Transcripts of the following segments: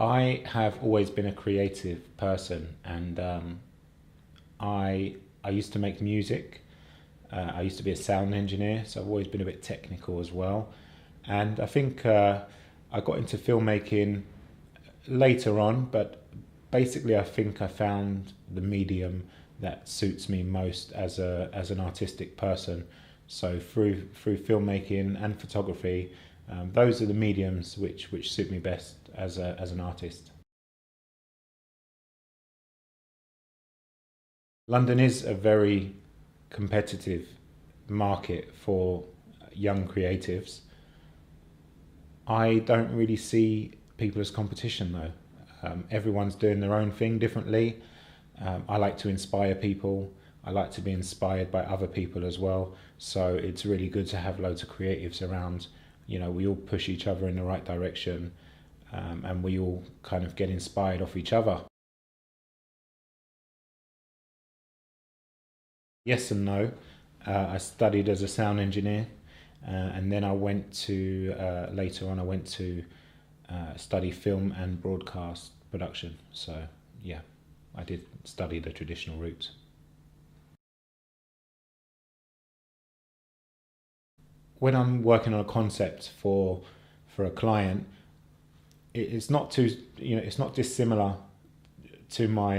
I have always been a creative person, and I used to make music. I used to be a sound engineer, so I've always been a bit technical as well. And I think I got into filmmaking later on, but basically I think I found the medium that suits me most as an artistic person. So through filmmaking and photography, those are the mediums which suit me best as an artist. London is a very competitive market for young creatives. I don't really see people as competition though. Everyone's doing their own thing differently. I like to inspire people. I like to be inspired by other people as well. So it's really good to have loads of creatives around. You know, we all push each other in the right direction, and we all kind of get inspired off each other. Yes and no. I studied as a sound engineer, and then I went to later on. I went to study film and broadcast production. So yeah, I did study the traditional route. When I'm working on a concept for a client, it's not too it's not dissimilar to my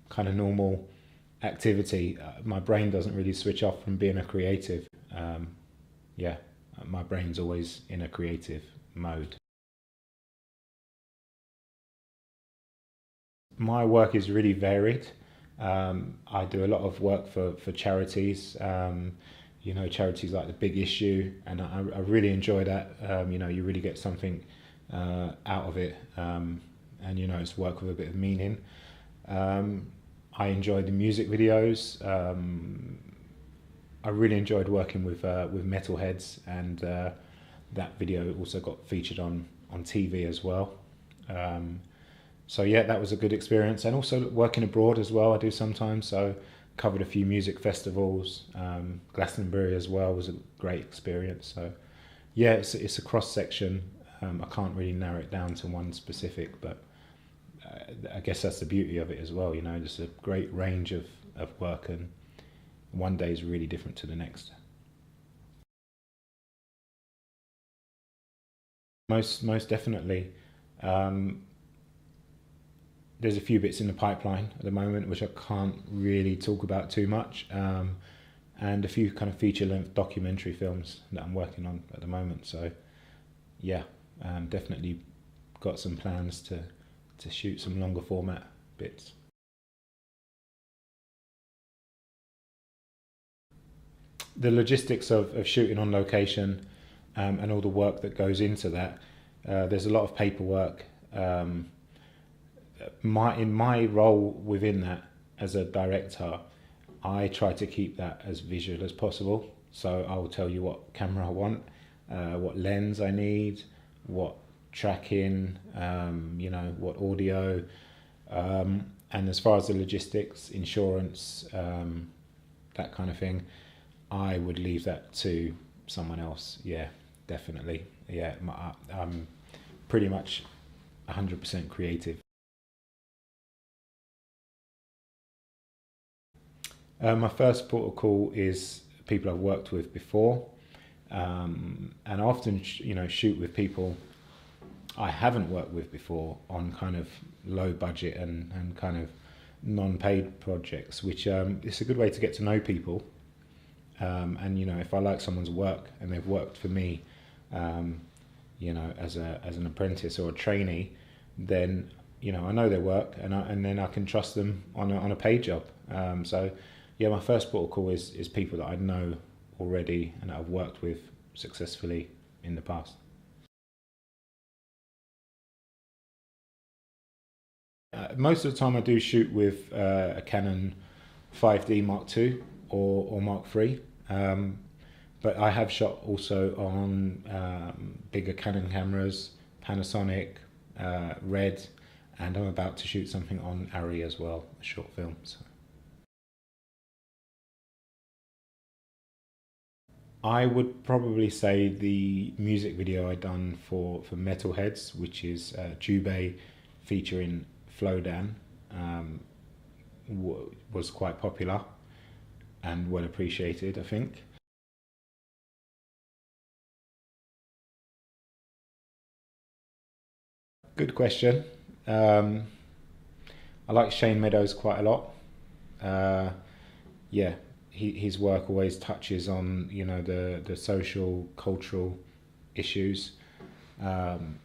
kind of normal activity. My brain doesn't really switch off from being a creative. Yeah, my brain's always in a creative mode. My work is really varied. I do a lot of work for charities. Charities like the Big Issue, and I really enjoy that. You really get something out of it, and it's work with a bit of meaning. Um, I enjoy the music videos. I really enjoyed working with Metalheads, and that video also got featured on TV as well. Um, so yeah, that was a good experience, and also working abroad as well. I do sometimes. So covered a few music festivals. Glastonbury as well was a great experience. So yeah, it's a cross section. I can't really narrow it down to one specific, but I guess that's the beauty of it as well. Just a great range of work, and one day is really different to the next. Most definitely. Um, there's a few bits in the pipeline at the moment which I can't really talk about too much, and a few kind of feature length documentary films that I'm working on at the moment. So yeah, definitely got some plans to shoot some longer format bits. The logistics of shooting on location, and all the work that goes into that. There's a lot of paperwork. Um, in my role within that as a director, I try to keep that as visual as possible. So I will tell you what camera I want, what lens I need, what tracking, what audio, and as far as the logistics, insurance, that kind of thing, I would leave that to someone else. Yeah, definitely. Yeah, I'm pretty much 100% creative. My first port of call is people I've worked with before, and I often shoot with people I haven't worked with before on kind of low budget and kind of non-paid projects, which it's a good way to get to know people. And if I like someone's work and they've worked for me, um, as an apprentice or a trainee, then I know their work, and then I can trust them on a paid job. So yeah, my first port of call is people that I know already and that I've worked with successfully in the past. Most of the time, I do shoot with a Canon 5D Mark II or Mark III. But I have shot also on bigger Canon cameras, Panasonic, Red, and I'm about to shoot something on Arri as well, a short film. So I would probably say the music video I done for Metalheads, which is Jubei featuring Flowdan was quite popular and well appreciated, I think. Good question. Um, I like Shane Meadows quite a lot. Uh, yeah, his work always touches on the social, cultural issues, um,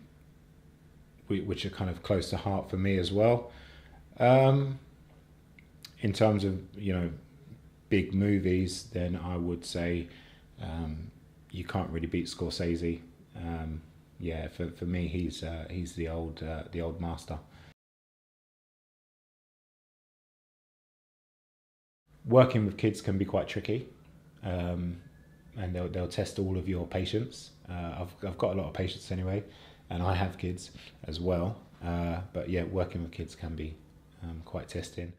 which are kind of close to heart for me as well. Um, in terms of big movies, then I would say um, you can't really beat Scorsese. Um, yeah, for me, he's the old master. Working with kids can be quite tricky, um, and they'll test all of your patience. I've got a lot of patience anyway, and I have kids as well. But yeah, working with kids can be quite testing.